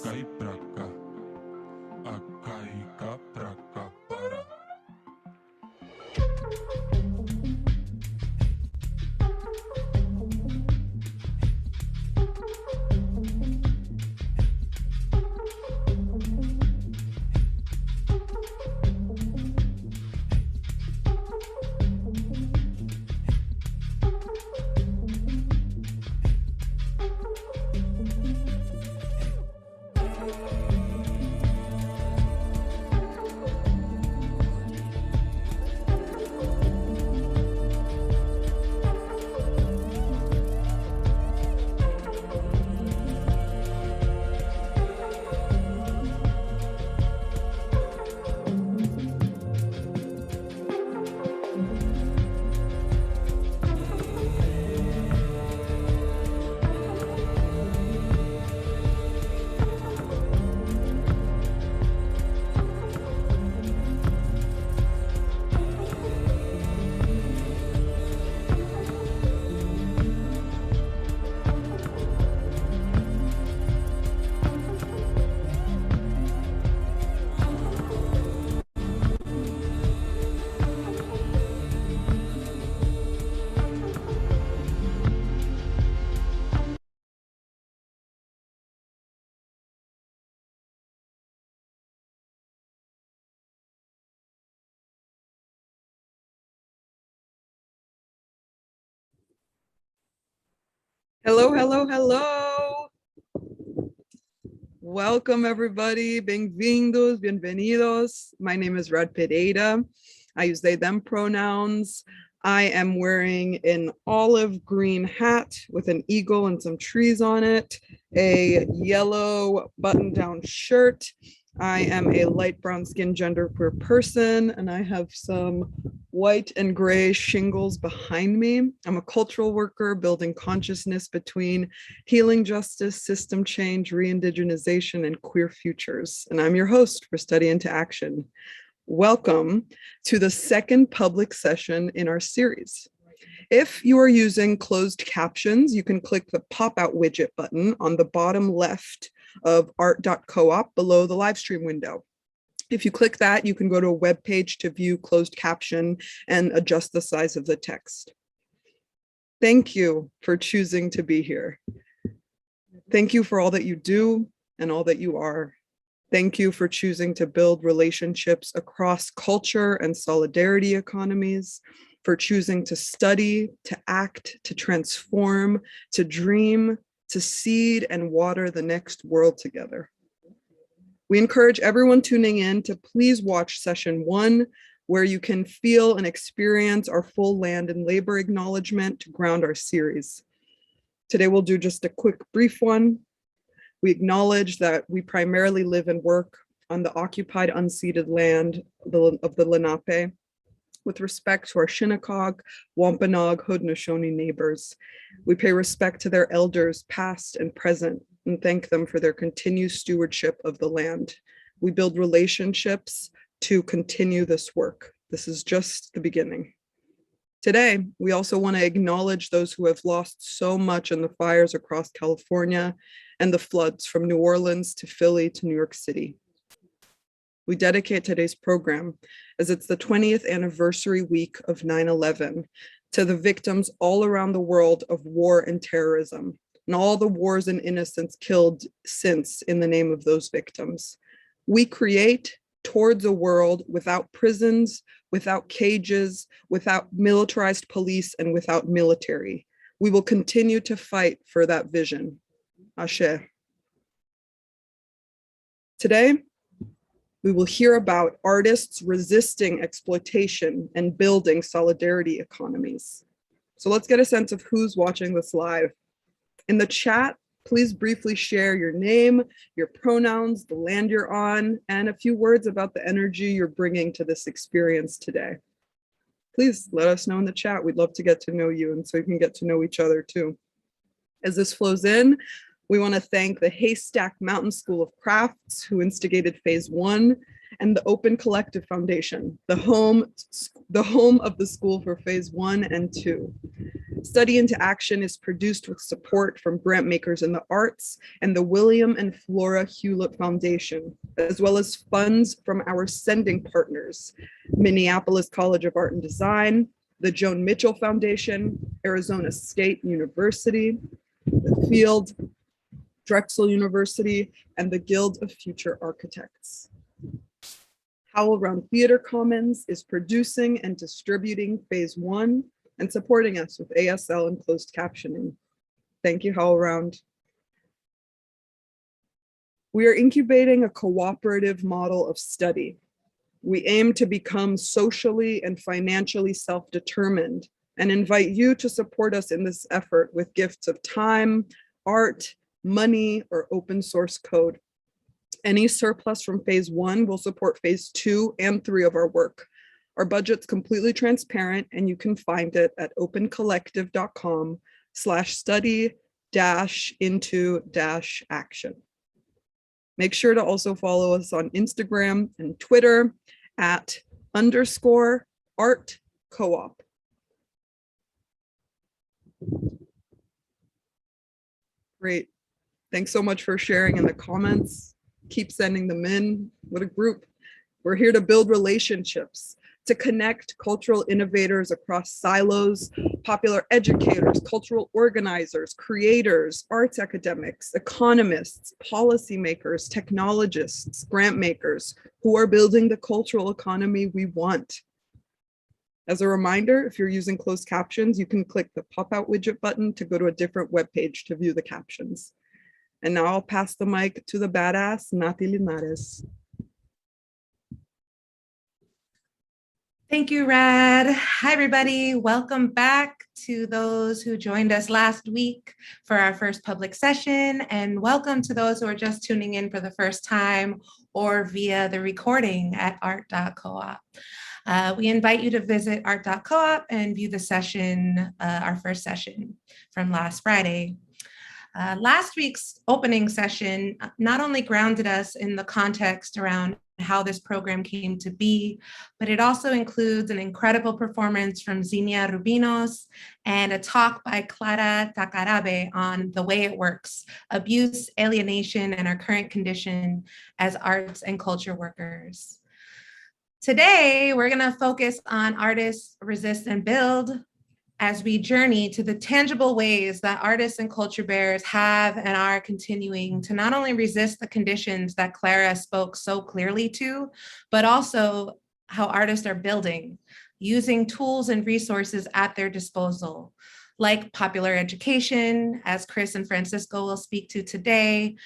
Acá y pra acá para. Hello, hello, hello. Welcome, everybody. Bem-vindos, bienvenidos. My name is Red Pereira. I use they, them pronouns. I am wearing an olive green hat with an eagle and some trees on it, a yellow button-down shirt. I am a light brown skin genderqueer person, and I have some white and gray shingles behind me. I'm a cultural worker building consciousness between healing justice, system change, re-indigenization, and queer futures. And I'm your host for Study into Action. Welcome to the second public session in our series. If you are using closed captions, you can click the pop-out widget button on the bottom left of art.coop below the live stream window. If you click that, you can go to a web page to view closed caption and adjust the size of the text. Thank you for choosing to be here. Thank you for all that you do and all that you are. Thank you for choosing to build relationships across culture and solidarity economies, for choosing to study, to act, to transform, to dream, to seed and water the next world together. We encourage everyone tuning in to please watch session 1, where you can feel and experience our full land and labor acknowledgement to ground our series. Today we'll do just a quick brief one. We acknowledge that we primarily live and work on the occupied unceded land of the Lenape, with respect to our Shinnecock, Wampanoag, Haudenosaunee neighbors. We pay respect to their elders, past and present, and thank them for their continued stewardship of the land. We build relationships to continue this work. This is just the beginning. Today, we also want to acknowledge those who have lost so much in the fires across California and the floods from New Orleans to Philly to New York City. We dedicate today's program, as it's the 20th anniversary week of 9/11, to the victims all around the world of war and terrorism, and all the wars and innocents killed since in the name of those victims. We create towards a world without prisons, without cages, without militarized police, and without military. We will continue to fight for that vision. Ashe. Today, we will hear about artists resisting exploitation and building solidarity economies. So let's get a sense of who's watching this live. In the chat, please briefly share your name, your pronouns, the land you're on, and a few words about the energy you're bringing to this experience today. Please let us know in the chat. We'd love to get to know you, and so you can get to know each other too. As this flows in, we want to thank the Haystack Mountain School of Crafts, who instigated phase 1, and the Open Collective Foundation, the home of the school for phase 1 and 2. Study into Action is produced with support from grant makers in the arts and the William and Flora Hewlett Foundation, as well as funds from our sending partners, Minneapolis College of Art and Design, the Joan Mitchell Foundation, Arizona State University, the Field, Drexel University, and the Guild of Future Architects. HowlRound Theater Commons is producing and distributing Phase 1 and supporting us with ASL and closed captioning. Thank you, HowlRound. We are incubating a cooperative model of study. We aim to become socially and financially self-determined and invite you to support us in this effort with gifts of time, art, money, or open source code. Any surplus from Phase 1 will support Phase 2 and 3 of our work. Our budget's completely transparent, and you can find it at opencollective.com/study-into-action. Make sure to also follow us on Instagram and Twitter at _art_coop. Great. Thanks so much for sharing in the comments. Keep sending them in. What a group. We're here to build relationships, to connect cultural innovators across silos, popular educators, cultural organizers, creators, arts academics, economists, policymakers, technologists, grant makers, who are building the cultural economy we want. As a reminder, if you're using closed captions, you can click the pop-out widget button to go to a different webpage to view the captions. And now I'll pass the mic to the badass Nati Linares. Thank you, Rad. Hi, everybody. Welcome back to those who joined us last week for our first public session, and welcome to those who are just tuning in for the first time or via the recording at art.coop. We invite you to visit art.coop and view the session, our first session from last Friday. Last week's opening session not only grounded us in the context around how this program came to be, but it also includes an incredible performance from Zinnia Rubinos and a talk by Clara Takarabe on the way it works, abuse, alienation, and our current condition as arts and culture workers. Today, we're gonna focus on artists, resist, and build, as we journey to the tangible ways that artists and culture bearers have and are continuing to not only resist the conditions that Clara spoke so clearly to, but also how artists are building, using tools and resources at their disposal, like popular education, as Chris and Francisco will speak to today,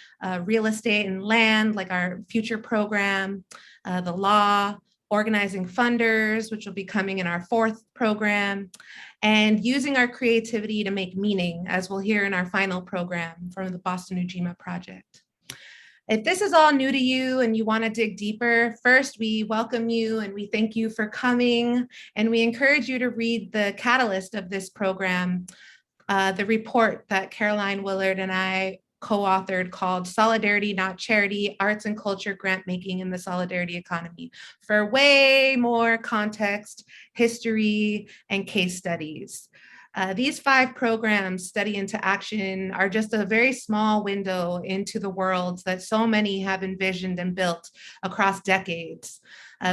real estate and land, like our future program, the law, organizing funders, which will be coming in our fourth program, and using our creativity to make meaning, as we'll hear in our final program from the Boston Ujima Project. If this is all new to you and you want to dig deeper, first we welcome you and we thank you for coming, and we encourage you to read the catalyst of this program, the report that Caroline Willard and I co-authored called Solidarity Not Charity, Arts and Culture Grant Making in the Solidarity Economy, for way more context, history, and case studies. These 5 programs, Study into Action, are just a very small window into the worlds that so many have envisioned and built across decades.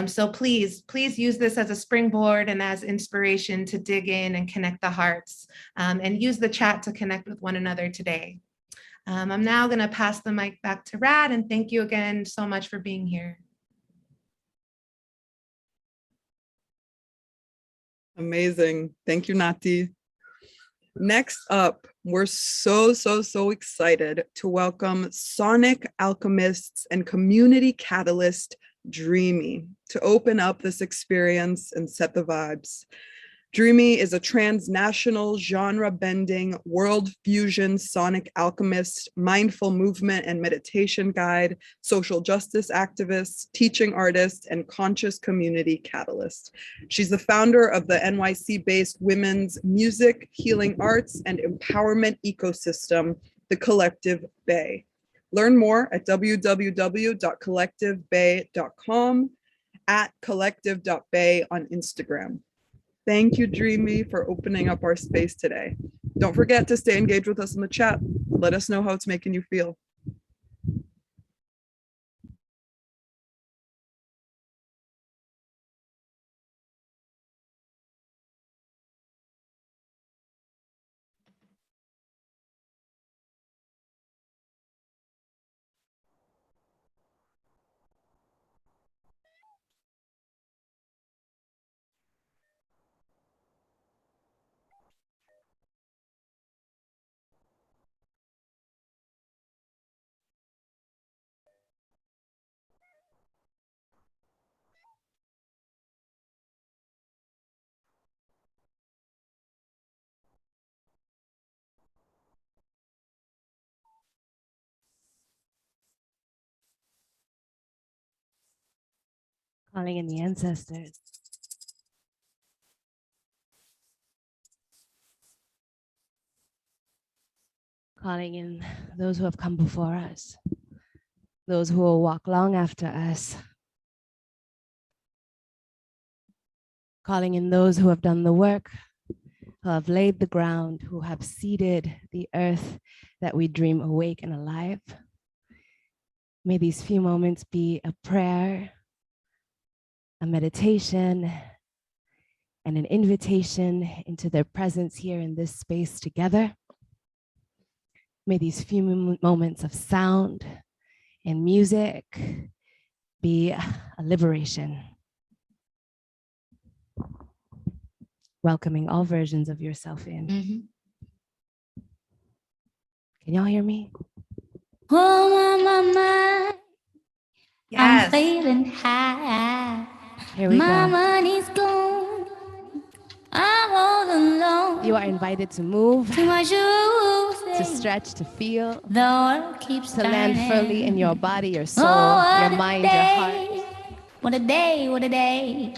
So please use this as a springboard and as inspiration to dig in and connect the hearts, and use the chat to connect with one another today. I'm now going to pass the mic back to Rad, and thank you again so much for being here. Amazing. Thank you, Nati. Next up, we're so excited to welcome sonic alchemists and community catalyst Dreamy to open up this experience and set the vibes. Dreamy is a transnational, genre-bending, world fusion sonic alchemist, mindful movement and meditation guide, social justice activist, teaching artist, and conscious community catalyst. She's the founder of the NYC-based women's music, healing arts, and empowerment ecosystem, The Collective Bay. Learn more at www.collectivebay.com, at collective.bay on Instagram. Thank you, Dreamy, for opening up our space today. Don't forget to stay engaged with us in the chat. Let us know how it's making you feel. Calling in the ancestors. Calling in those who have come before us, those who will walk long after us. Calling in those who have done the work, who have laid the ground, who have seeded the earth that we dream awake and alive. May these few moments be a prayer, a meditation, and an invitation into their presence here in this space together. May these few moments of sound and music be a liberation. Welcoming all versions of yourself in. Can y'all hear me? Oh, my, Yes. I'm feeling high. Here we My go. money's gone. I'm all alone. You are invited to move, To my shoes. to stretch, to feel, The world keeps to land turning. firmly in your body, your soul, Oh, your what a mind, your heart. day. What a day, what a day.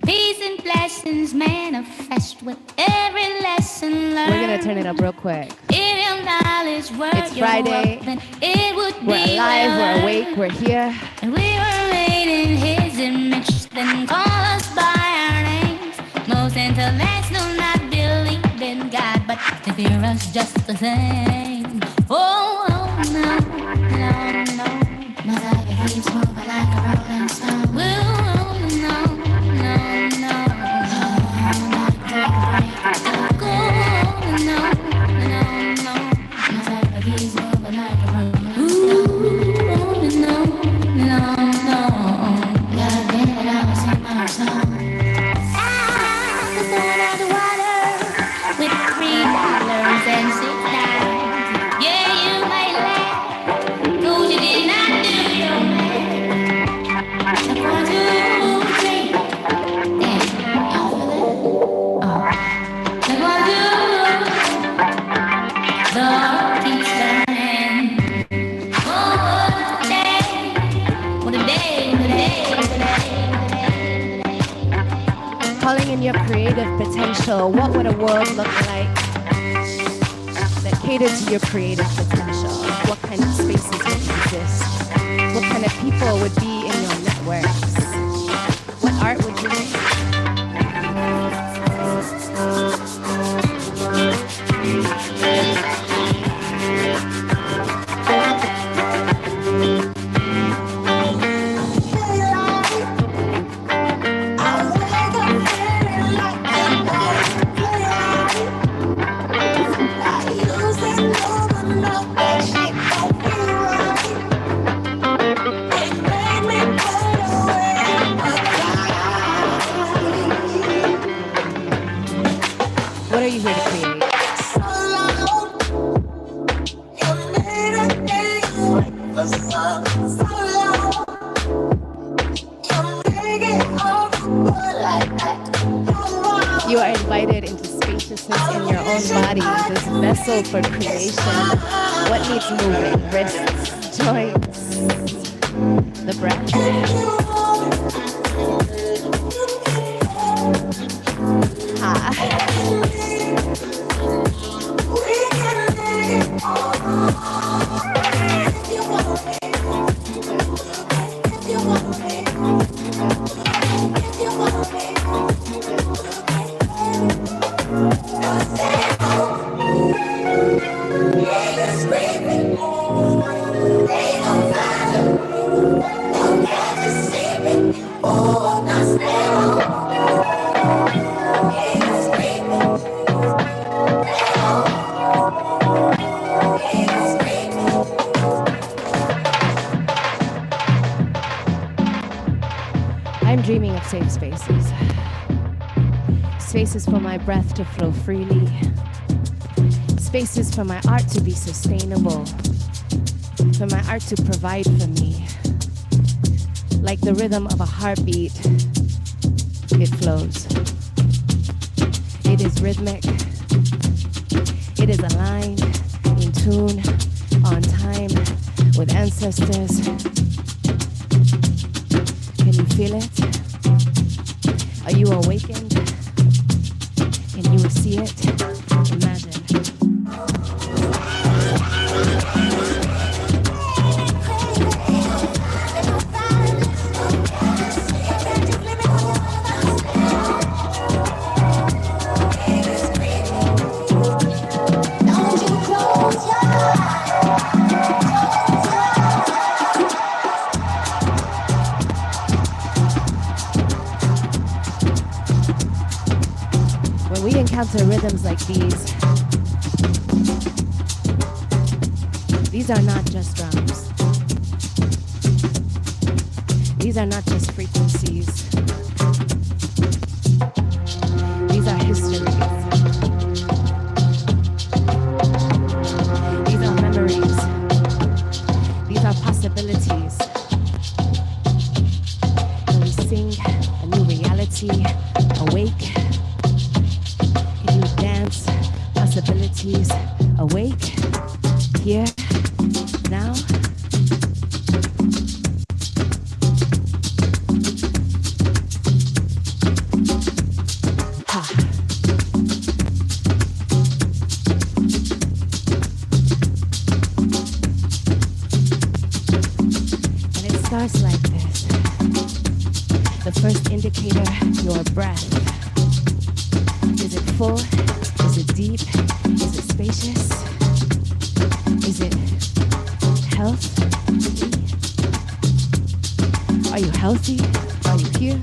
Peace and blessings manifest with every lesson learned. We're gonna turn it up real quick. If your knowledge were It's your Friday. wealth, then it would We're be alive, well we're earned. awake, we're here. And we were made in his image, then call us by our names. Most intellects do not believe in God, but they fear us just the same. Oh, oh no, no, no. My life keeps moving like a rolling stone. Oh, no, no, no. Not take a break. Oh, no, no, no. My life keeps moving like a rolling stone. No, no, no. Gotta get it out, sing my song. I was thrown out the water with $3 and $6. Yeah, you might laugh, 'cause you did not do your math. I want to drink. Damn, y'all feel it? I want to. The heart keeps turning. Oh, what a day, what a day, what a day, what a day, what a day. Calling in your creative potential. What would a world look like that catered to your creative potential? What kind of spaces would exist? What kind of people would be in your networks? What art would you make? What are you here to create? You are invited into spaciousness in your own body, this vessel for creation. What needs moving? Wrists, joints, the breath. I'm dreaming of safe spaces. Spaces for my breath to flow freely. Spaces for my art to be sustainable. For my art to provide for me. Like the rhythm of a heartbeat, it flows. It is rhythmic. It is aligned, in tune, on time, with ancestors. Can you feel it? Are you awakened? Can you see it? Imagine. When we encounter rhythms like these are not just drums. These are not just frequencies. These are histories. These are memories. These are possibilities. When we sing a new reality, awake. Can you dance? Possibilities, awake, here, now. And it starts like this. The first indicator, your breath. Is it full? Is it deep? Is it spacious? Is it healthy? Are you healthy? Are you here?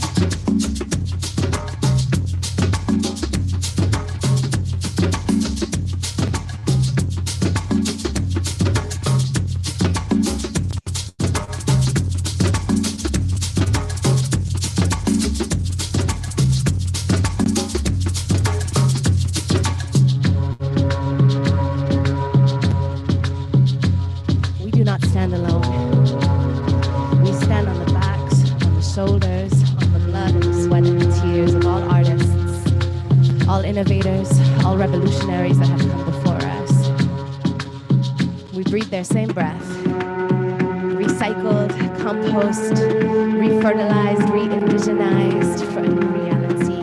We do not stand alone. We stand on the backs, on the shoulders, on the blood and the sweat and the tears of all artists, all innovators, all revolutionaries that have come before us. We breathe their same breath. Recycled, compost, refertilized, re-indigenized for a new reality.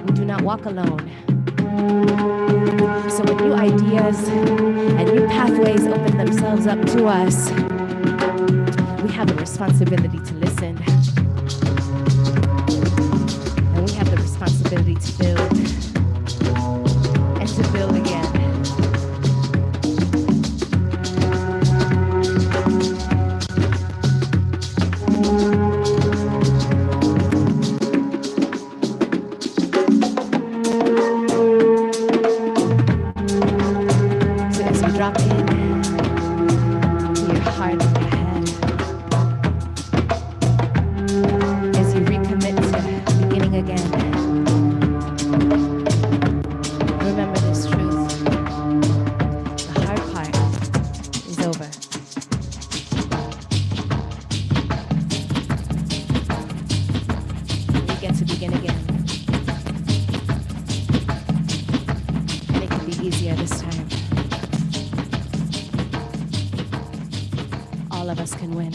We do not walk alone. So when new ideas and new pathways open themselves up to us, we have a responsibility to listen. And we have the responsibility to build and to build again. So as you drop in to your heart and your head, as you recommit to beginning again, remember this truth. The hard part is over. We get to begin again. And it can be easier this time. All of us can win.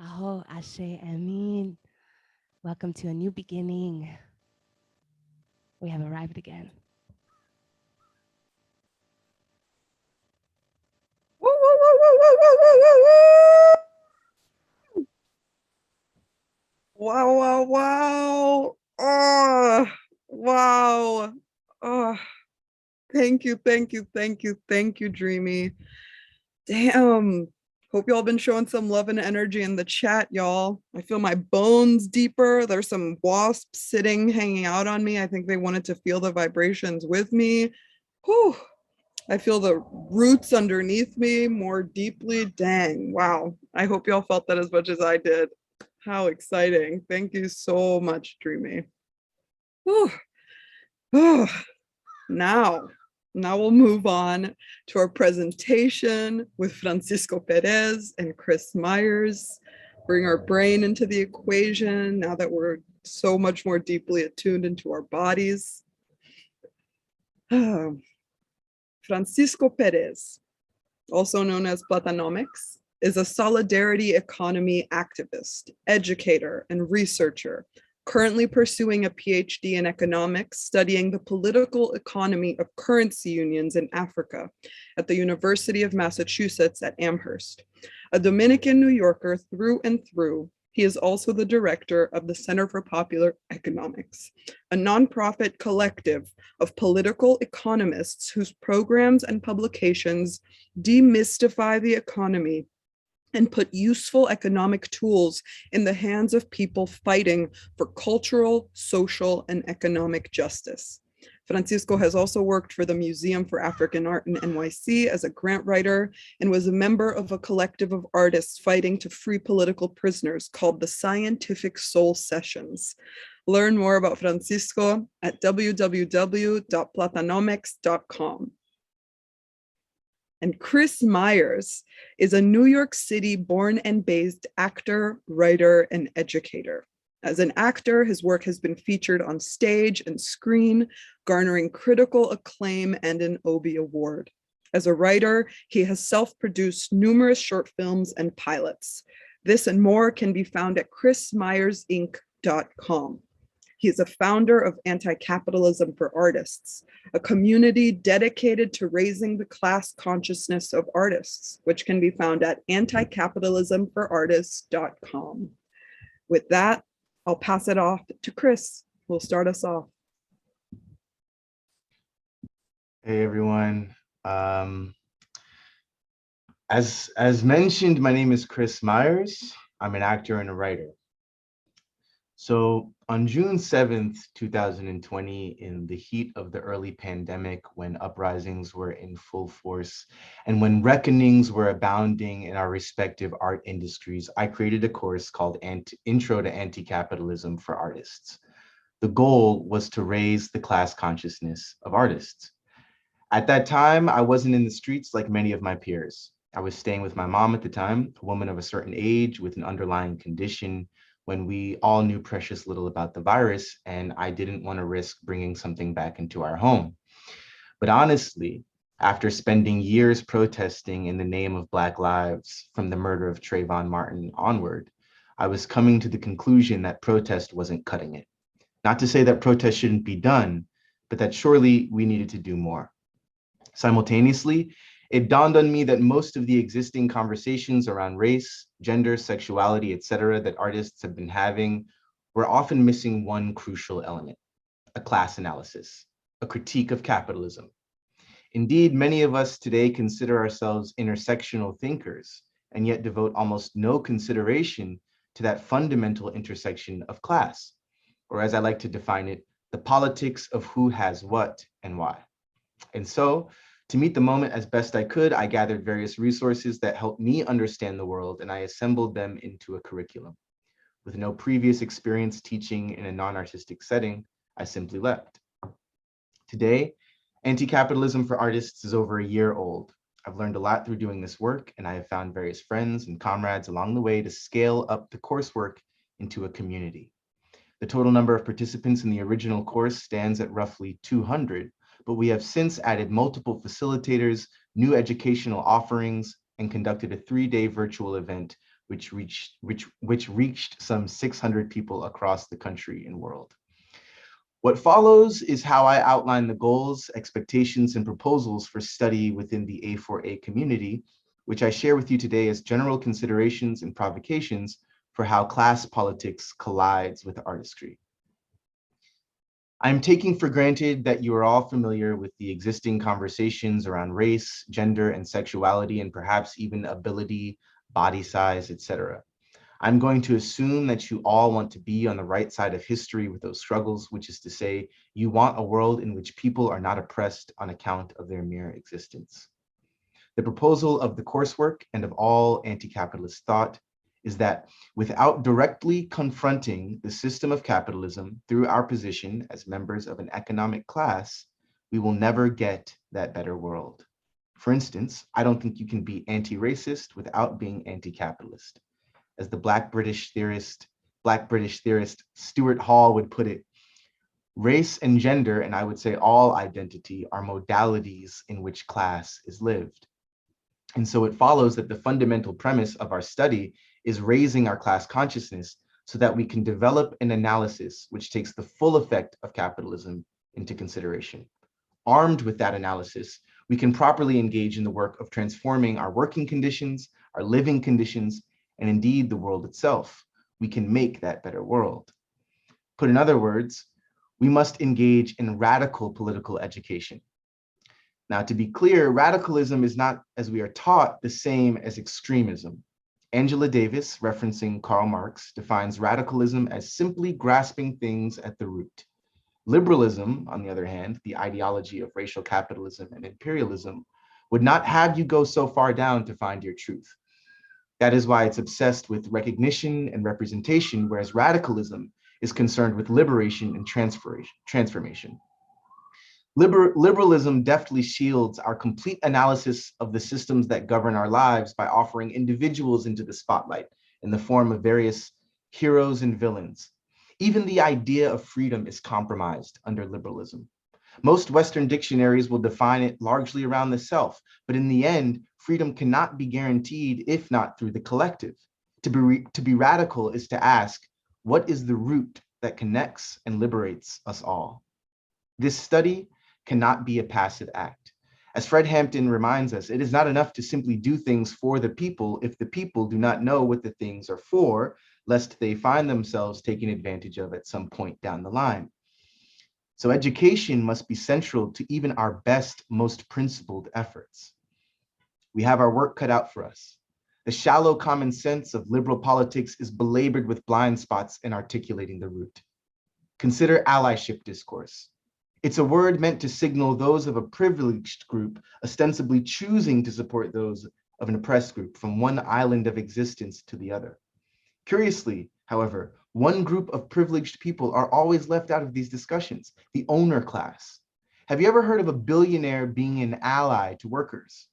Aho, Ashe, Amin. Welcome to a new beginning. We have arrived again. Woo, woo, woo, woo, woo, woo, woo, woo, Thank you, thank you, thank you, thank you, Dreamy. Damn. Hope y'all been showing some love and energy in the chat, y'all. I feel my bones deeper. There's some wasps sitting, hanging out on me. I think they wanted to feel the vibrations with me. Whew. I feel the roots underneath me more deeply. Dang, wow. I hope y'all felt that as much as I did. How exciting. Thank you so much, Dreamy. Whew. Whew. Now we'll move on to our presentation with Francisco Perez and Chris Myers. Bring our brain into the equation now that we're so much more deeply attuned into our bodies. Francisco Perez, also known as Platanomics, is a solidarity economy activist, educator, and researcher, currently pursuing a PhD in economics, studying the political economy of currency unions in Africa at the University of Massachusetts at Amherst. A Dominican New Yorker through and through, he is also the director of the Center for Popular Economics, a nonprofit collective of political economists whose programs and publications demystify the economy and put useful economic tools in the hands of people fighting for cultural, social, and economic justice. Francisco has also worked for the Museum for African Art in NYC as a grant writer and was a member of a collective of artists fighting to free political prisoners called the Scientific Soul Sessions. Learn more about Francisco at www.platanomics.com. And Chris Myers is a New York City born and based actor, writer, and educator. As an actor, his work has been featured on stage and screen, garnering critical acclaim and an Obie Award. As a writer, he has self-produced numerous short films and pilots. This and more can be found at chrismyersinc.com. He is a founder of Anti-Capitalism for Artists, a community dedicated to raising the class consciousness of artists, which can be found at anticapitalismforartists.com. With that, I'll pass it off to Chris, who will start us off. Hey, everyone. As mentioned, my name is Chris Myers. I'm an actor and a writer. So on June 7th, 2020, in the heat of the early pandemic, when uprisings were in full force and when reckonings were abounding in our respective art industries, I created a course called Intro to Anti-Capitalism for Artists. The goal was to raise the class consciousness of artists. At that time, I wasn't in the streets like many of my peers. I was staying with my mom at the time, a woman of a certain age with an underlying condition, when we all knew precious little about the virus, and I didn't want to risk bringing something back into our home. But honestly, after spending years protesting in the name of Black lives from the murder of Trayvon Martin onward, I was coming to the conclusion that protest wasn't cutting it. Not to say that protest shouldn't be done, but that surely we needed to do more. Simultaneously, it dawned on me that most of the existing conversations around race, gender, sexuality, etc., that artists have been having were often missing one crucial element: a class analysis, a critique of capitalism. Indeed, many of us today consider ourselves intersectional thinkers, and yet devote almost no consideration to that fundamental intersection of class, or as I like to define it, the politics of who has what and why. And so, to meet the moment as best I could, I gathered various resources that helped me understand the world, and I assembled them into a curriculum. With no previous experience teaching in a non-artistic setting, I simply left. Today, Anti-Capitalism for Artists is over a year old. I've learned a lot through doing this work, and I have found various friends and comrades along the way to scale up the coursework into a community. The total number of participants in the original course stands at roughly 200, but we have since added multiple facilitators, new educational offerings, and conducted a 3-day virtual event which reached some 600 people across the country and world. What follows is how I outline the goals, expectations, and proposals for study within the A4A community, which I share with you today as general considerations and provocations for how class politics collides with artistry. I'm taking for granted that you are all familiar with the existing conversations around race, gender, and sexuality, and perhaps even ability, body size, etc. I'm going to assume that you all want to be on the right side of history with those struggles, which is to say, you want a world in which people are not oppressed on account of their mere existence. The proposal of the coursework and of all anti-capitalist thought is that without directly confronting the system of capitalism through our position as members of an economic class, we will never get that better world. For instance, I don't think you can be anti-racist without being anti-capitalist. As the Black British theorist Stuart Hall would put it, race and gender, and I would say all identity, are modalities in which class is lived. And so it follows that the fundamental premise of our study is raising our class consciousness so that we can develop an analysis which takes the full effect of capitalism into consideration. Armed with that analysis, we can properly engage in the work of transforming our working conditions, our living conditions, and indeed the world itself. We can make that better world. Put in other words, we must engage in radical political education. Now, to be clear, radicalism is not, as we are taught, the same as extremism. Angela Davis, referencing Karl Marx, defines radicalism as simply grasping things at the root. Liberalism, on the other hand, the ideology of racial capitalism and imperialism, would not have you go so far down to find your truth. That is why it's obsessed with recognition and representation, whereas radicalism is concerned with liberation and transformation. Liberalism deftly shields our complete analysis of the systems that govern our lives by offering individuals into the spotlight in the form of various heroes and villains. Even the idea of freedom is compromised under liberalism. Most Western dictionaries will define it largely around the self, but in the end, freedom cannot be guaranteed if not through the collective. To be radical is to ask, what is the root that connects and liberates us all? This study cannot be a passive act. As Fred Hampton reminds us, it is not enough to simply do things for the people if the people do not know what the things are for, lest they find themselves taken advantage of at some point down the line. So education must be central to even our best, most principled efforts. We have our work cut out for us. The shallow common sense of liberal politics is belabored with blind spots in articulating the root. Consider allyship discourse. It's a word meant to signal those of a privileged group ostensibly choosing to support those of an oppressed group from one island of existence to the other. Curiously, however, one group of privileged people are always left out of these discussions, the owner class. Have you ever heard of a billionaire being an ally to workers?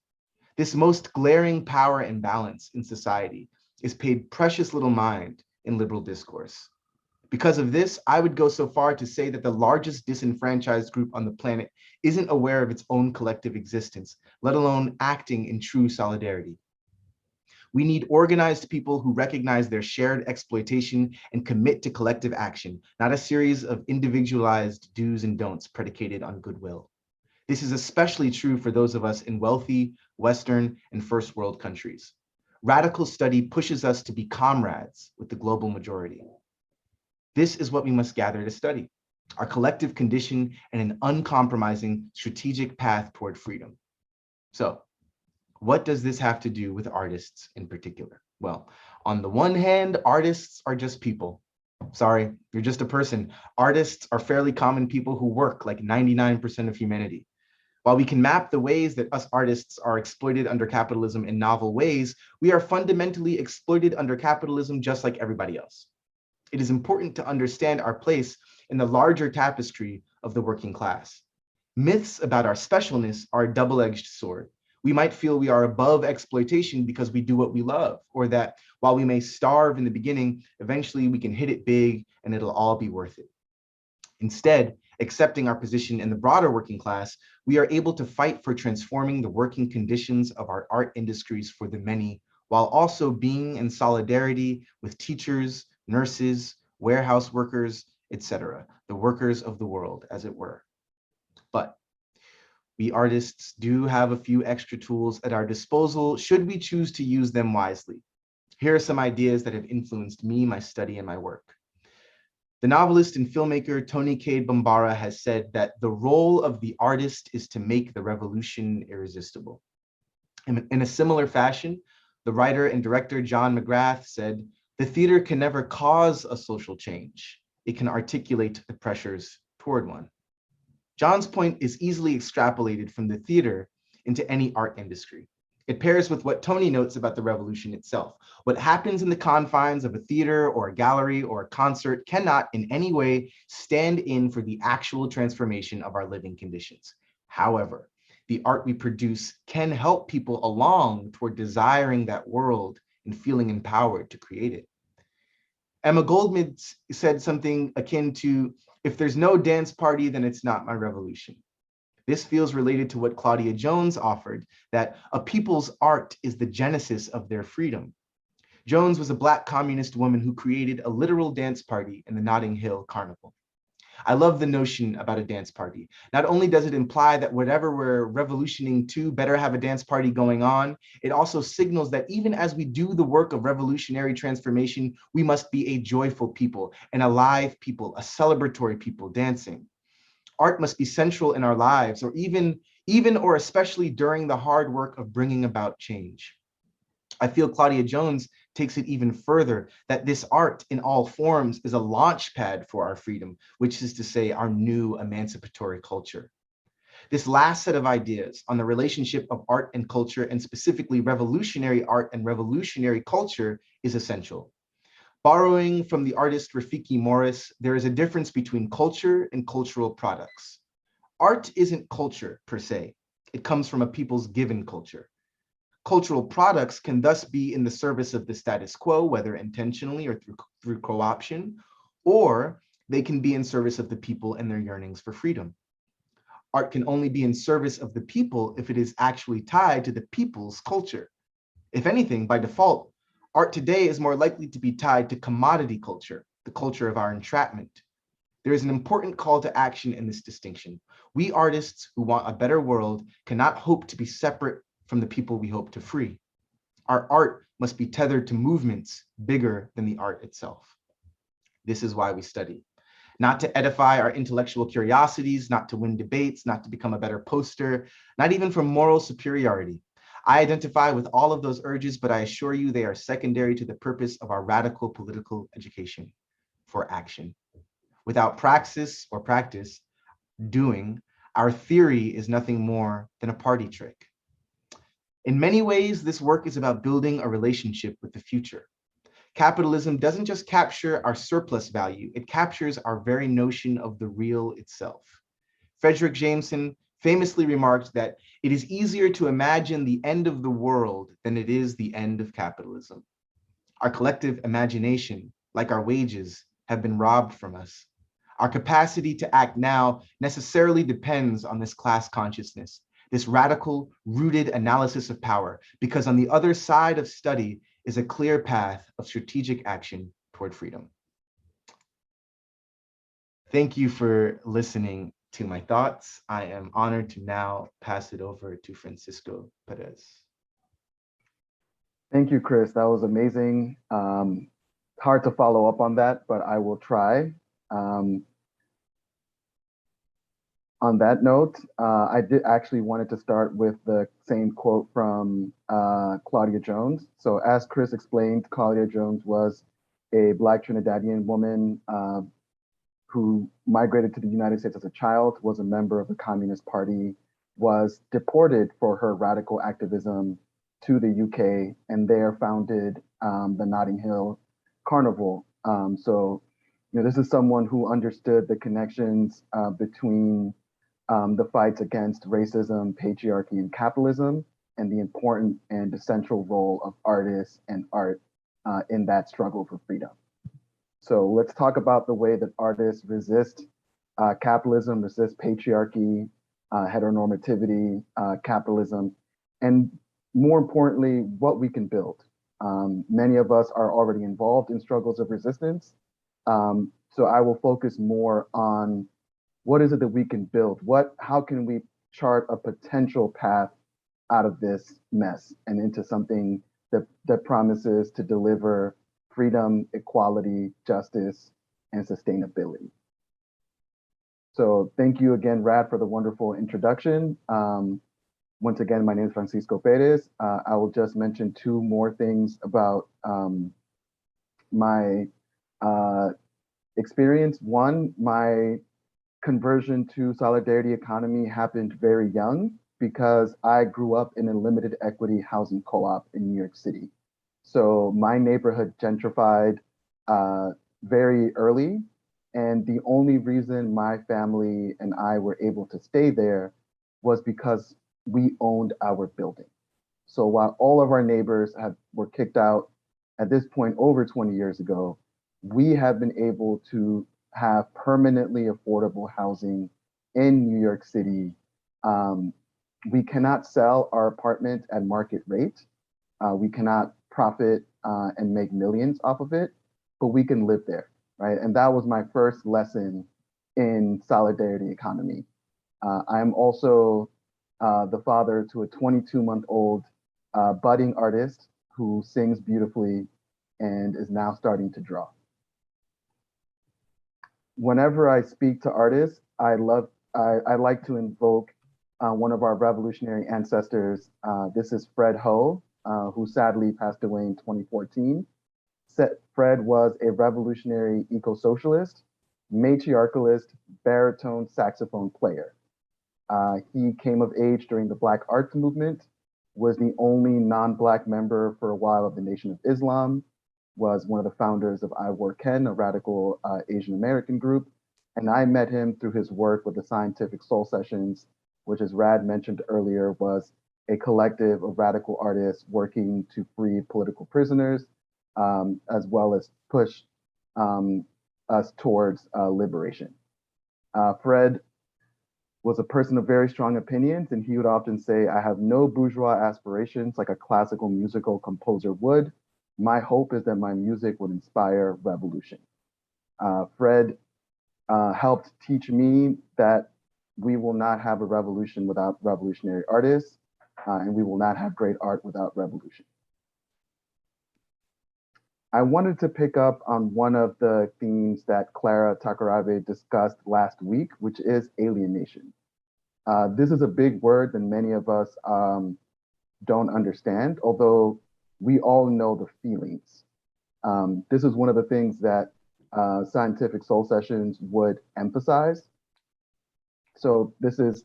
This most glaring power imbalance in society is paid precious little mind in liberal discourse. Because of this, I would go so far to say that the largest disenfranchised group on the planet isn't aware of its own collective existence, let alone acting in true solidarity. We need organized people who recognize their shared exploitation and commit to collective action, not a series of individualized do's and don'ts predicated on goodwill. This is especially true for those of us in wealthy, Western, and first world countries. Radical study pushes us to be comrades with the global majority. This is what we must gather to study, our collective condition and an uncompromising strategic path toward freedom. So, what does this have to do with artists in particular? Well, on the one hand, artists are just people. Sorry, you're just a person. Artists are fairly common people who work like 99% of humanity. While we can map the ways that us artists are exploited under capitalism in novel ways, we are fundamentally exploited under capitalism just like everybody else. It is important to understand our place in the larger tapestry of the working class. Myths about our specialness are a double-edged sword. We might feel we are above exploitation because we do what we love, or that while we may starve in the beginning, eventually we can hit it big and it'll all be worth it. Instead, accepting our position in the broader working class, we are able to fight for transforming the working conditions of our art industries for the many, while also being in solidarity with teachers, nurses, warehouse workers, etc., the workers of the world, as it were. But we artists do have a few extra tools at our disposal should we choose to use them wisely. Here are some ideas that have influenced me, my study, and my work. The novelist and filmmaker Tony Cade Bambara has said that the role of the artist is to make the revolution irresistible. In a similar fashion, the writer and director John McGrath said, "The theater can never cause a social change. It can articulate the pressures toward one." John's point is easily extrapolated from the theater into any art industry. It pairs with what Tony notes about the revolution itself. What happens in the confines of a theater or a gallery or a concert cannot in any way stand in for the actual transformation of our living conditions. However, the art we produce can help people along toward desiring that world and feeling empowered to create it. Emma Goldman said something akin to, "If there's no dance party, then it's not my revolution." This feels related to what Claudia Jones offered, that a people's art is the genesis of their freedom. Jones was a Black communist woman who created a literal dance party in the Notting Hill Carnival. I love the notion about a dance party. Not only does it imply that whatever we're revolutioning to better have a dance party going on, it also signals that even as we do the work of revolutionary transformation, we must be a joyful people, an alive people, a celebratory people dancing. Art must be central in our lives, or even or especially during the hard work of bringing about change. I feel Claudia Jones takes it even further, that this art in all forms is a launch pad for our freedom, which is to say our new emancipatory culture. This last set of ideas on the relationship of art and culture, and specifically revolutionary art and revolutionary culture, is essential. Borrowing from the artist Rafiki Morris, there is a difference between culture and cultural products. Art isn't culture per se. It comes from a people's given culture. Cultural products can thus be in the service of the status quo, whether intentionally or through co-option, or they can be in service of the people and their yearnings for freedom. Art can only be in service of the people if it is actually tied to the people's culture. If anything, by default, art today is more likely to be tied to commodity culture, the culture of our entrapment. There is an important call to action in this distinction. We artists who want a better world cannot hope to be separate from the people we hope to free. Our art must be tethered to movements bigger than the art itself. This is why we study. Not to edify our intellectual curiosities, not to win debates, not to become a better poster, not even for moral superiority. I identify with all of those urges, but I assure you they are secondary to the purpose of our radical political education, for action. Without praxis or practice, doing, our theory is nothing more than a party trick. In many ways, this work is about building a relationship with the future. Capitalism doesn't just capture our surplus value, it captures our very notion of the real itself. Frederick Jameson famously remarked that it is easier to imagine the end of the world than it is the end of capitalism. Our collective imagination, like our wages, have been robbed from us. Our capacity to act now necessarily depends on this class consciousness, this radical, rooted analysis of power, because on the other side of study is a clear path of strategic action toward freedom. Thank you for listening to my thoughts. I am honored to now pass it over to Francisco Perez. Thank you, Chris. That was amazing. Hard to follow up on that, but I will try. On that note, I did actually wanted to start with the same quote from Claudia Jones. So as Chris explained, Claudia Jones was a Black Trinidadian woman who migrated to the United States as a child, was a member of the Communist Party, was deported for her radical activism to the UK, and there founded the Notting Hill Carnival. So, this is someone who understood the connections between the fights against racism, patriarchy, and capitalism, and the important and essential role of artists and art in that struggle for freedom. So let's talk about the way that artists resist capitalism, resist patriarchy, heteronormativity, capitalism, and more importantly, what we can build. Many of us are already involved in struggles of resistance. So I will focus more on what is it that we can build? How can we chart a potential path out of this mess and into something that promises to deliver freedom, equality, justice, and sustainability. So thank you again, Rad, for the wonderful introduction. Once again, my name is Francisco Perez. I will just mention two more things about my experience. One, my conversion to solidarity economy happened very young because I grew up in a limited equity housing co-op in New York City. So my neighborhood gentrified very early. And the only reason my family and I were able to stay there was because we owned our building. So while all of our neighbors were kicked out at this point over 20 years ago, we have been able to have permanently affordable housing in New York City. We cannot sell our apartment at market rate. We cannot profit and make millions off of it, but we can live there, right? And that was my first lesson in solidarity economy. I'm also the father to a 22-month-old budding artist who sings beautifully and is now starting to draw. Whenever I speak to artists, I like to invoke one of our revolutionary ancestors. This is Fred Ho, who sadly passed away in 2014. Fred was a revolutionary eco-socialist, matriarchalist, baritone saxophone player. He came of age during the Black Arts Movement, was the only non-Black member for a while of the Nation of Islam, was one of the founders of I War Ken, a radical Asian American group. And I met him through his work with the Scientific Soul Sessions, which, as Rad mentioned earlier, was a collective of radical artists working to free political prisoners, as well as push us towards liberation. Fred was a person of very strong opinions, and he would often say, I have no bourgeois aspirations like a classical musical composer would. My hope is that my music would inspire revolution. Fred helped teach me that we will not have a revolution without revolutionary artists, and we will not have great art without revolution. I wanted to pick up on one of the themes that Clara Takarabe discussed last week, which is alienation. This is a big word that many of us don't understand, although we all know the feelings. This is one of the things that Scientific Soul Sessions would emphasize. So this is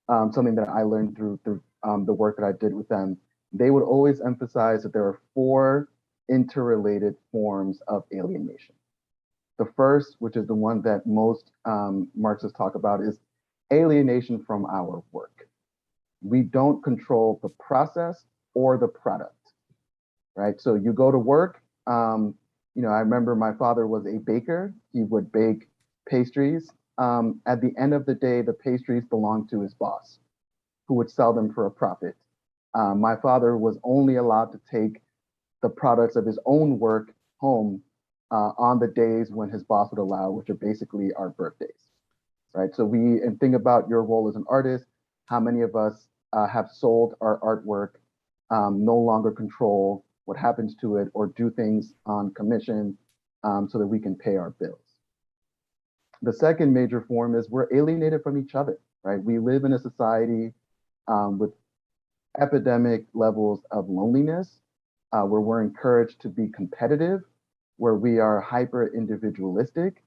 something that I learned through the work that I did with them. They would always emphasize that there are 4 interrelated forms of alienation. The first, which is the one that most Marxists talk about, is alienation from our work. We don't control the process or the product, right? So you go to work. You know, I remember my father was a baker. He would bake pastries. At the end of the day, the pastries belonged to his boss, who would sell them for a profit. My father was only allowed to take the products of his own work home on the days when his boss would allow, which are basically our birthdays, right? So and think about your role as an artist. How many of us have sold our artwork, no longer control what happens to it, or do things on commission so that we can pay our bills? The second major form is we're alienated from each other, right? We live in a society with epidemic levels of loneliness, where we're encouraged to be competitive, where we are hyper individualistic,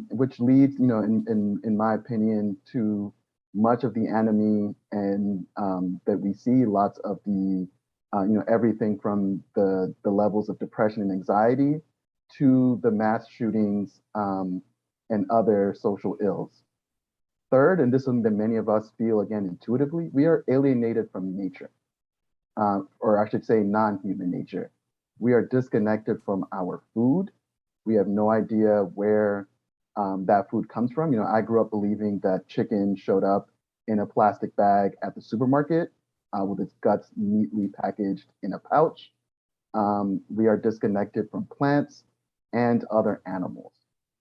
which leads, you know, in my opinion, to much of the enemy and that we see, lots of the, you know, everything from the levels of depression and anxiety to the mass shootings and other social ills. Third, and this is something that many of us feel again intuitively, we are alienated from nature, or I should say non-human nature. We are disconnected from our food. We have no idea where that food comes from. You know, I grew up believing that chicken showed up in a plastic bag at the supermarket with its guts neatly packaged in a pouch. We are disconnected from plants and other animals,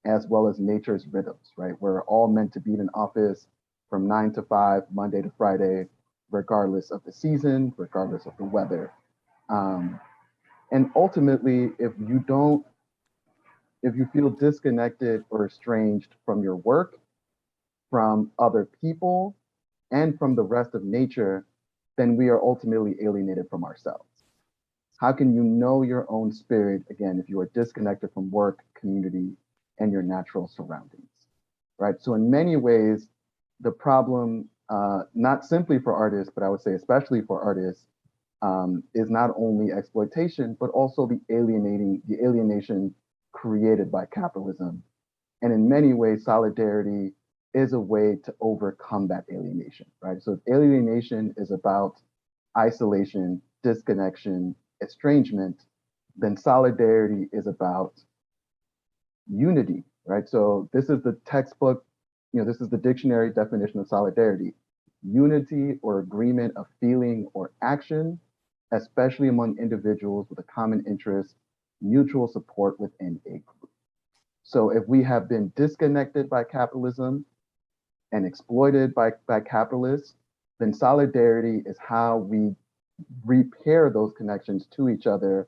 as well as nature's rhythms, right? We're all meant to be in an office from 9 to 5, Monday to Friday, regardless of the season, regardless of the weather. And ultimately, if you don't if you feel disconnected or estranged from your work, from other people, and from the rest of nature, then we are ultimately alienated from ourselves. How can you know your own spirit, again, if you are disconnected from work, community, and your natural surroundings, right? So in many ways, the problem, not simply for artists, but I would say especially for artists, is not only exploitation, but also the alienation created by capitalism. And in many ways, solidarity is a way to overcome that alienation, right? So if alienation is about isolation, disconnection, estrangement, then solidarity is about unity, right? So this is the textbook, this is the dictionary definition of solidarity: unity or agreement of feeling or action, especially among individuals with a common interest, mutual support within a group. So if we have been disconnected by capitalism and exploited by capitalists, then solidarity is how we repair those connections to each other,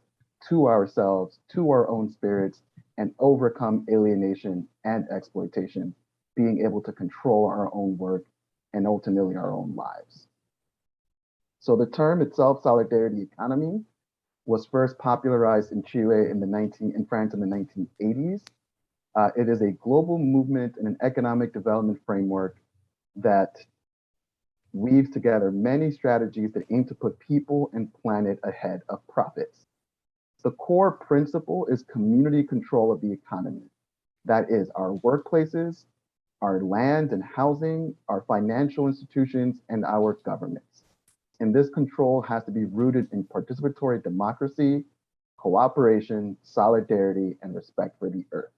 to ourselves, to our own spirits, and overcome alienation and exploitation, being able to control our own work and ultimately our own lives. So the term itself, solidarity economy, was first popularized in Chile in France in the 1980s. It is a global movement and an economic development framework that weaves together many strategies that aim to put people and planet ahead of profits. The core principle is community control of the economy. That is our workplaces, our land and housing, our financial institutions, and our governments. And this control has to be rooted in participatory democracy, cooperation, solidarity, and respect for the earth.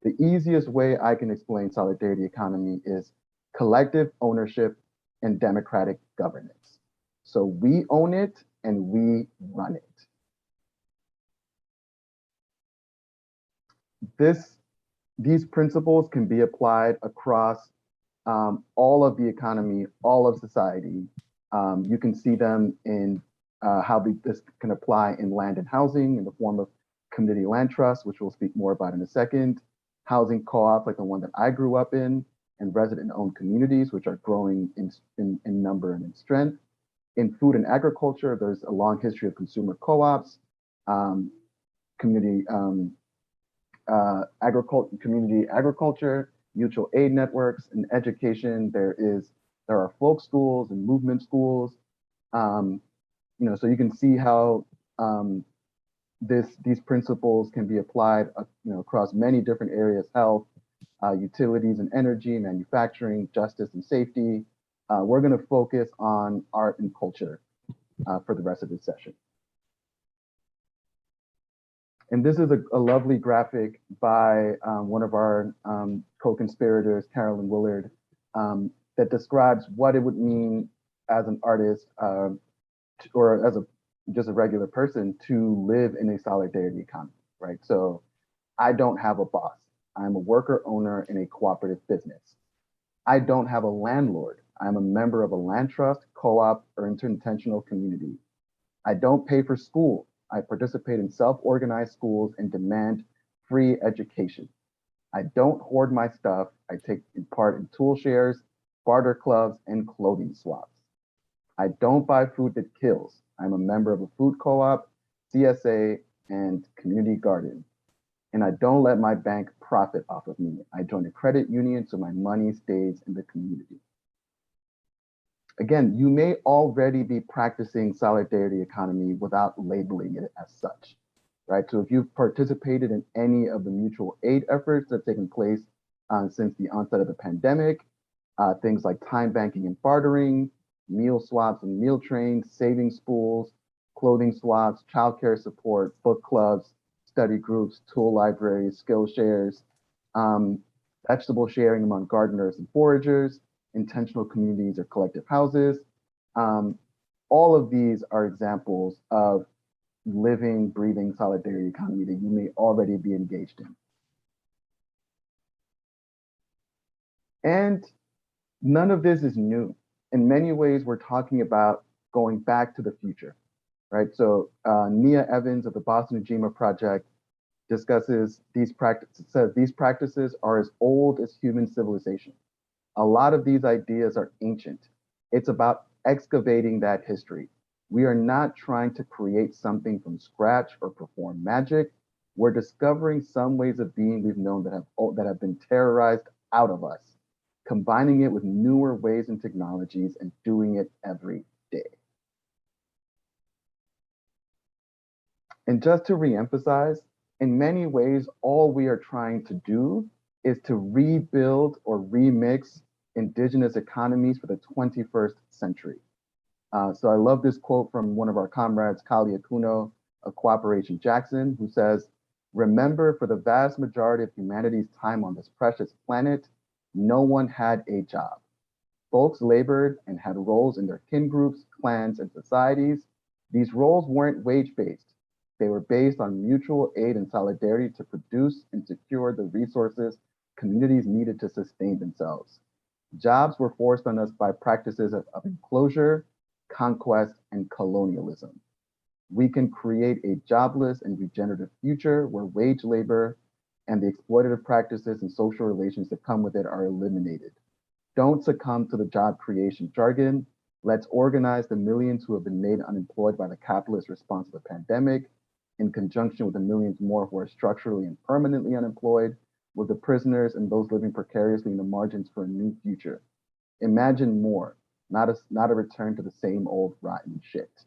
The easiest way I can explain solidarity economy is collective ownership and democratic governance. So we own it and we run it. These principles can be applied across all of the economy, all of society. You can see them in how this can apply in land and housing in the form of community land trusts, which we'll speak more about in a second, housing co-ops like the one that I grew up in, and resident-owned communities, which are growing in number and in strength. In food and agriculture, there's a long history of consumer co-ops, community agriculture, mutual aid networks. In education, there are folk schools and movement schools. So you can see how these principles can be applied across many different areas: health, utilities and energy, manufacturing, justice and safety. We're going to focus on art and culture for the rest of this session. And this is a lovely graphic by one of our co-conspirators, Carolyn Willard, that describes what it would mean as an artist or as just a regular person to live in a solidarity economy, right? So I don't have a boss. I'm a worker owner in a cooperative business. I don't have a landlord. I'm a member of a land trust, co-op, or interintentional community. I don't pay for school. I participate in self-organized schools and demand free education. I don't hoard my stuff. I take part in tool shares, barter clubs, and clothing swaps. I don't buy food that kills. I'm a member of a food co-op, CSA, and community garden. And I don't let my bank profit off of me. I join a credit union so my money stays in the community. Again, you may already be practicing solidarity economy without labeling it as such, right? So if you've participated in any of the mutual aid efforts that have taken place since the onset of the pandemic, things like time banking and bartering, meal swaps and meal trains, savings pools, clothing swaps, childcare support, book clubs, study groups, tool libraries, skill shares, vegetable sharing among gardeners and foragers, intentional communities or collective houses. All of these are examples of living, breathing solidarity economy that you may already be engaged in. And none of this is new. In many ways, we're talking about going back to the future, right? So Nia Evans of the Boston Ujima Project discusses these practices, says these practices are as old as human civilization. A lot of these ideas are ancient. It's about excavating that history. We are not trying to create something from scratch or perform magic. We're discovering some ways of being we've known that have been terrorized out of us, combining it with newer ways and technologies and doing it every day. And just to reemphasize, in many ways, all we are trying to do is to rebuild or remix indigenous economies for the 21st century. So I love this quote from one of our comrades, Kali Akuno of Cooperation Jackson, who says, "Remember, for the vast majority of humanity's time on this precious planet, no one had a job. Folks labored and had roles in their kin groups, clans, and societies. These roles weren't wage-based. They were based on mutual aid and solidarity to produce and secure the resources communities needed to sustain themselves. Jobs were forced on us by practices of enclosure, conquest, and colonialism. We can create a jobless and regenerative future where wage labor and the exploitative practices and social relations that come with it are eliminated. Don't succumb to the job creation jargon. Let's organize the millions who have been made unemployed by the capitalist response to the pandemic in conjunction with the millions more who are structurally and permanently unemployed, with the prisoners and those living precariously in the margins for a new future. Imagine more, not a return to the same old rotten shit."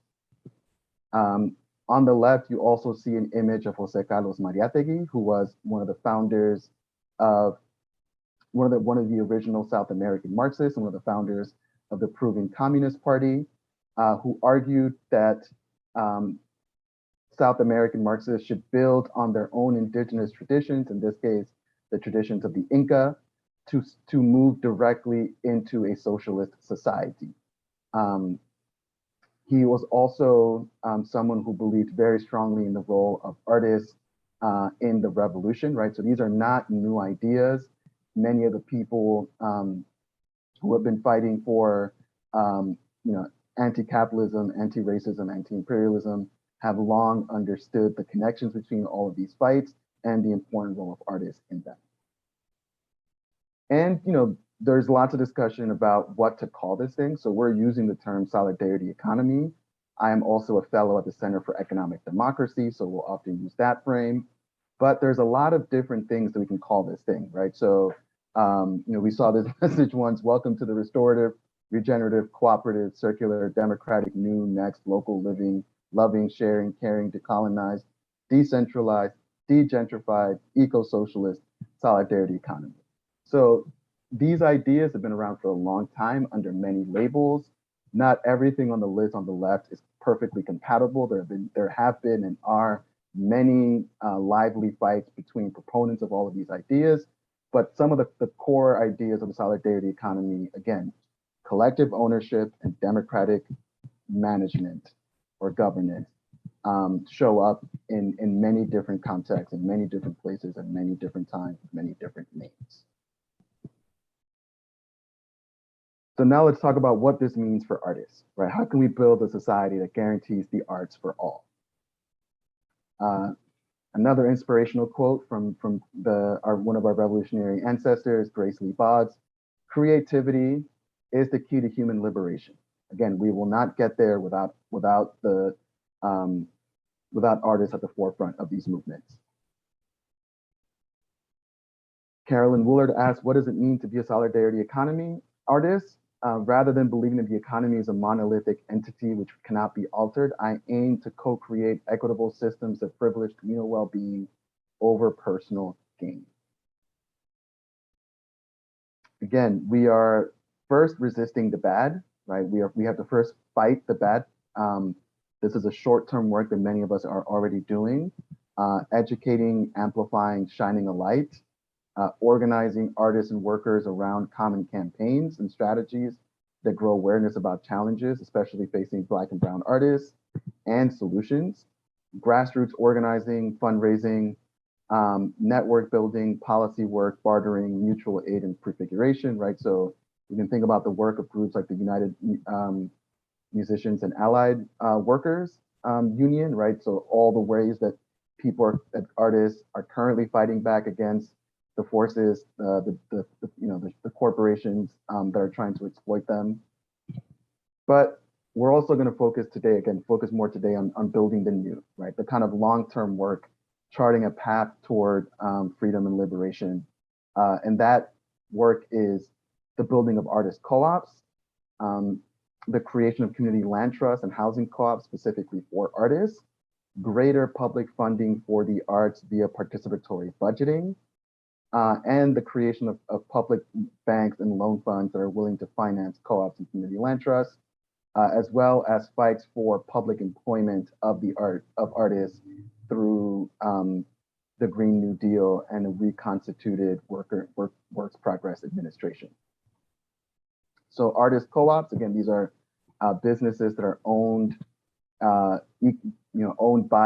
On the left, you also see an image of Jose Carlos Mariátegui, who was one of the founders of one of the original South American Marxists and one of the founders of the Peruvian Communist Party, who argued that South American Marxists should build on their own indigenous traditions, in this case, the traditions of the Inca, to move directly into a socialist society. He was also someone who believed very strongly in the role of artists in the revolution, right? So these are not new ideas. Many of the people who have been fighting for, anti-capitalism, anti-racism, anti-imperialism have long understood the connections between all of these fights and the important role of artists in them. And, there's lots of discussion about what to call this thing. So we're using the term solidarity economy. I am also a fellow at the Center for Economic Democracy, so we'll often use that frame. But there's a lot of different things that we can call this thing, right? So, we saw this message once: welcome to the restorative, regenerative, cooperative, circular, democratic, new, next, local living, loving, sharing, caring, decolonized, decentralized, degentrified, eco-socialist solidarity economy. So these ideas have been around for a long time under many labels. Not everything on the list on the left is perfectly compatible. There have been and are many lively fights between proponents of all of these ideas, but some of the core ideas of the solidarity economy, again, collective ownership and democratic management or governance, show up in many different contexts, in many different places, at many different times, with many different names. So now let's talk about what this means for artists, right? How can we build a society that guarantees the arts for all? Another inspirational quote from one of our revolutionary ancestors, Grace Lee Boggs: "Creativity is the key to human liberation." Again, we will not get there without artists at the forefront of these movements. Carolyn Woolard asked, "What does it mean to be a solidarity economy artist? Rather than believing that the economy is a monolithic entity which cannot be altered, I aim to co-create equitable systems that privilege communal well-being over personal gain." Again, we are first resisting the bad, right? We have to first fight the bad. This is a short-term work that many of us are already doing, educating, amplifying, shining a light, organizing artists and workers around common campaigns and strategies that grow awareness about challenges, especially facing Black and Brown artists, and solutions, grassroots organizing, fundraising, network building, policy work, bartering, mutual aid, and prefiguration, right? So you can think about the work of groups like the United Musicians and Allied Workers Union, right? So all the ways that artists are currently fighting back against the forces, the corporations that are trying to exploit them. But we're also going to focus more today on building the new, right? The kind of long-term work, charting a path toward freedom and liberation. And that work is the building of artist co-ops, the creation of community land trusts and housing co-ops specifically for artists, greater public funding for the arts via participatory budgeting, and the creation of public banks and loan funds that are willing to finance co-ops and community land trusts, as well as fights for public employment of artists through the Green New Deal and a reconstituted Works Progress Administration. So artist co-ops, again, these are businesses that are owned by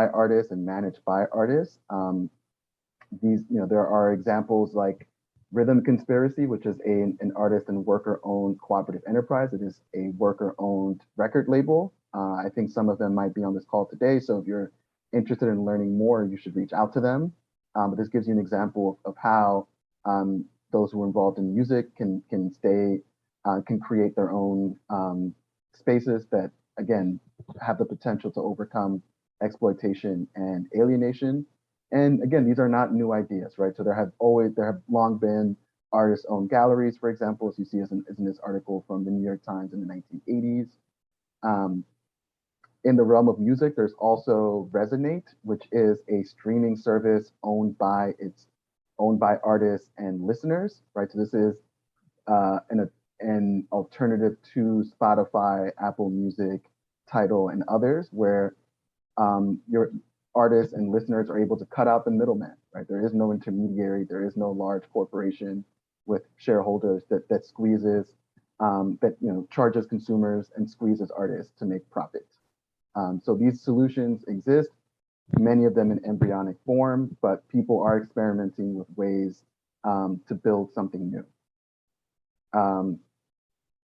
artists and managed by artists. There are examples like Rhythm Conspiracy, which is an artist and worker-owned cooperative enterprise. It is a worker-owned record label. I think some of them might be on this call today. So if you're interested in learning more, you should reach out to them. But this gives you an example of how those who are involved in music can create their own spaces that, again, have the potential to overcome exploitation and alienation. And again, these are not new ideas, right? So there have long been artist-owned galleries, for example, as you see as in this article from the New York Times in the 1980s. In the realm of music, there's also Resonate, which is a streaming service owned by artists and listeners, right? So this is an alternative to Spotify, Apple Music, Tidal, and others, where your artists and listeners are able to cut out the middleman, right? There is no intermediary, there is no large corporation with shareholders that squeezes, charges consumers and squeezes artists to make profit. So these solutions exist, many of them in embryonic form, but people are experimenting with ways to build something new.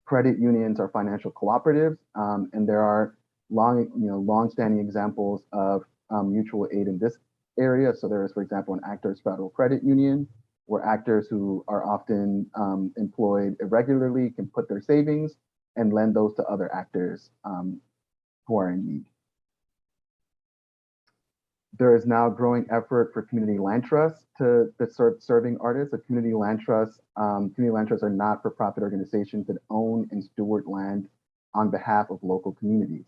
Credit unions are financial cooperatives, and there are long-standing examples of mutual aid in this area. So there is, for example, an Actors Federal Credit Union, where actors who are often employed irregularly can put their savings and lend those to other actors who are in need. There is now growing effort for community land trusts to start serving artists. Community land trusts are not-for-profit organizations that own and steward land on behalf of local communities.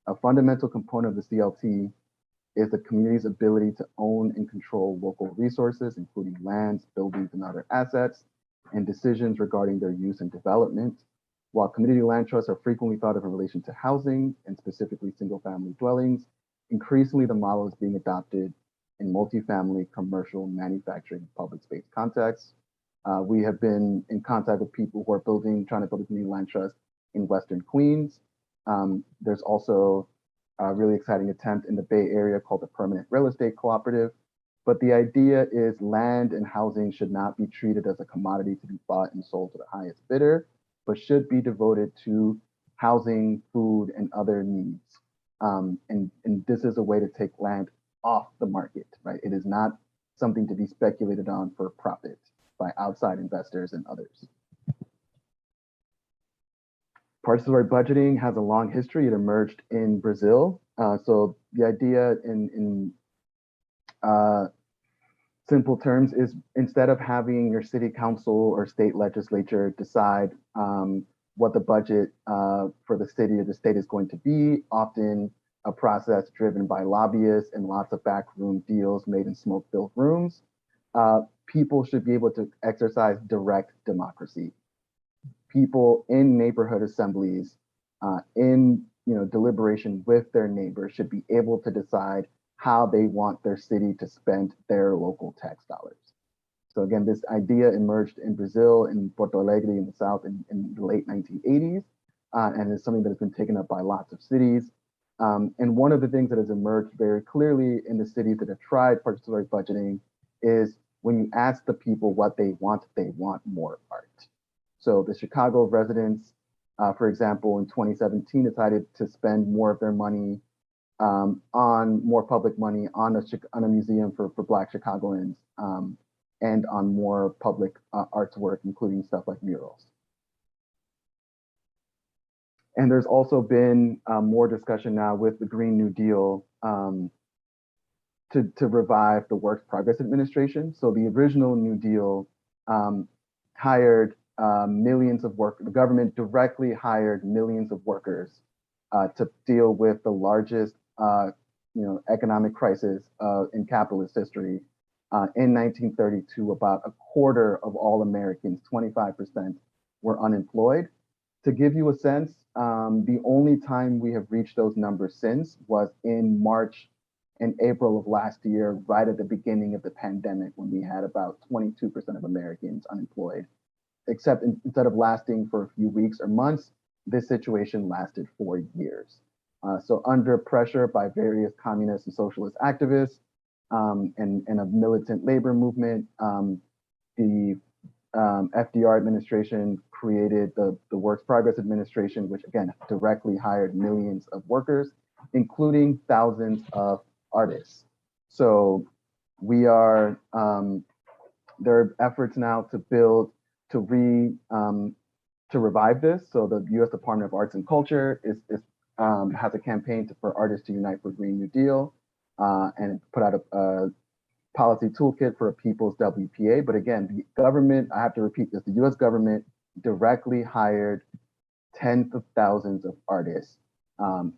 A fundamental component of the CLT is the community's ability to own and control local resources, including lands, buildings, and other assets, and decisions regarding their use and development. While community land trusts are frequently thought of in relation to housing, and specifically single-family dwellings, increasingly the model is being adopted in multifamily, commercial, manufacturing, public space contexts. We have been in contact with people who are trying to build a community land trust in Western Queens. There's also a really exciting attempt in the Bay Area called the Permanent Real Estate Cooperative. But the idea is land and housing should not be treated as a commodity to be bought and sold to the highest bidder, but should be devoted to housing, food, and other needs. And this is a way to take land off the market, right? It is not something to be speculated on for profit by outside investors and others. Participatory budgeting has a long history. It emerged in Brazil. So the idea in simple terms is, instead of having your city council or state legislature decide what the budget for the city or the state is going to be, often a process driven by lobbyists and lots of backroom deals made in smoke-filled rooms, people should be able to exercise direct democracy. People in neighborhood assemblies, in deliberation with their neighbors, should be able to decide how they want their city to spend their local tax dollars. So again, this idea emerged in Brazil, in Porto Alegre in the South in the late 1980s, and is something that has been taken up by lots of cities. And one of the things that has emerged very clearly in the cities that have tried participatory budgeting is, when you ask the people what they want more art. So the Chicago residents, for example, in 2017 decided to spend more of their money on more public money, on a museum for Black Chicagoans, and on more public arts work, including stuff like murals. And there's also been more discussion now with the Green New Deal to revive the Works Progress Administration. So the original New Deal hired millions of workers. The government directly hired millions of workers to deal with the largest economic crisis in capitalist history. In 1932, about a quarter of all Americans, 25%, were unemployed. To give you a sense, the only time we have reached those numbers since was in March and April of last year, right at the beginning of the pandemic, when we had about 22% of Americans unemployed. Except instead of lasting for a few weeks or months, this situation lasted for years. So under pressure by various communist and socialist activists and a militant labor movement, the FDR administration created the Works Progress Administration, which again directly hired millions of workers, including thousands of artists. So we are, there are efforts now to revive this. So the U.S. Department of Arts and Culture has a campaign for artists to unite for Green New Deal and put out a policy toolkit for a people's WPA. But again, the government, I have to repeat this, the US government directly hired tens of thousands of artists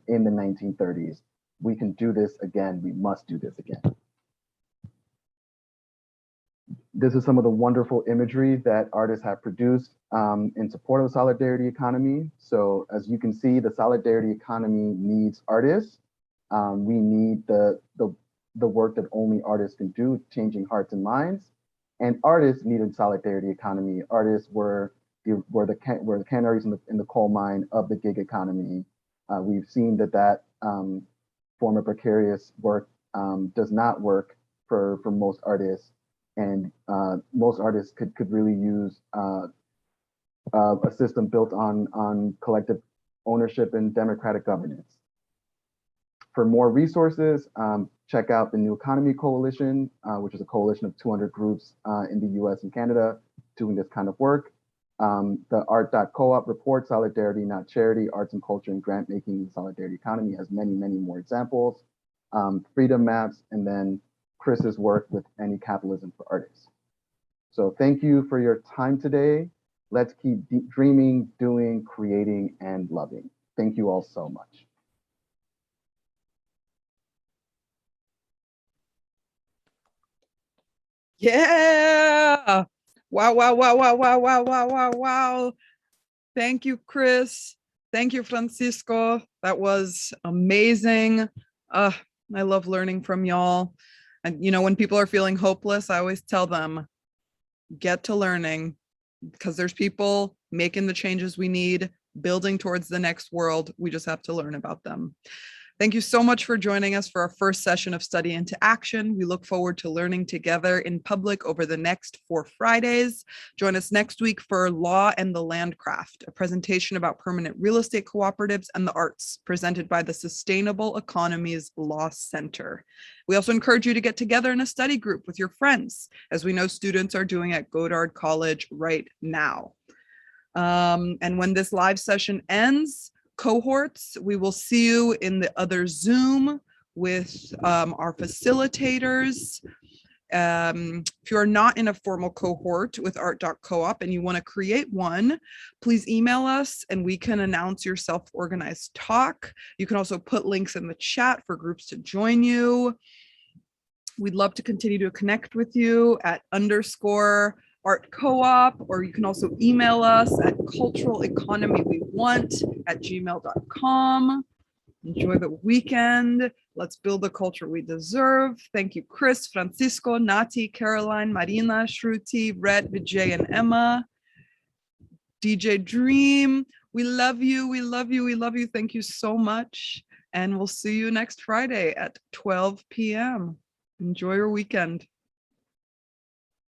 in the 1930s. We can do this again. We must do this again. This is some of the wonderful imagery that artists have produced in support of the solidarity economy. So as you can see, the solidarity economy needs artists. We need the work that only artists can do, changing hearts and minds. And artists needed solidarity economy. Artists were the canaries in the coal mine of the gig economy. We've seen that form of precarious work does not work for most artists. And most artists could really use a system built on collective ownership and democratic governance. For more resources, check out the New Economy Coalition, which is a coalition of 200 groups in the US and Canada doing this kind of work. The art.coop report, Solidarity, Not Charity, Arts and Culture and Grant Making in the Solidarity Economy has many, many more examples. Freedom Maps, and then Chris's work with Anti-Capitalism for Artists. So thank you for your time today. Let's keep dreaming, doing, creating, and loving. Thank you all so much. Yeah. Wow, wow, wow, wow, wow, wow, wow, wow, wow. Thank you, Chris. Thank you, Francisco. That was amazing. I love learning from y'all. And when people are feeling hopeless, I always tell them, get to learning, because there's people making the changes we need, building towards the next world. We just have to learn about them. Thank you so much for joining us for our first session of Study into Action. We look forward to learning together in public over the next 4 Fridays. Join us next week for Law and the Landcraft, a presentation about permanent real estate cooperatives and the arts, presented by the Sustainable Economies Law Center. We also encourage you to get together in a study group with your friends, as we know students are doing at Goddard College right now. And when this live session ends, cohorts, we will see you in the other Zoom with our facilitators. If you are not in a formal cohort with art.coop and you want to create one, please email us and we can announce your self-organized talk. You can also put links in the chat for groups to join you. We'd love to continue to connect with you at _art_co-op, or you can also email us at culturaleconomywewant@gmail.com. Enjoy the weekend. Let's build the culture we deserve. Thank you, Chris, Francisco, Nati, Caroline, Marina, Shruti, Red, Vijay, and Emma. DJ Dream, we love you, we love you, we love you. Thank you so much. And we'll see you next Friday at 12 p.m. Enjoy your weekend.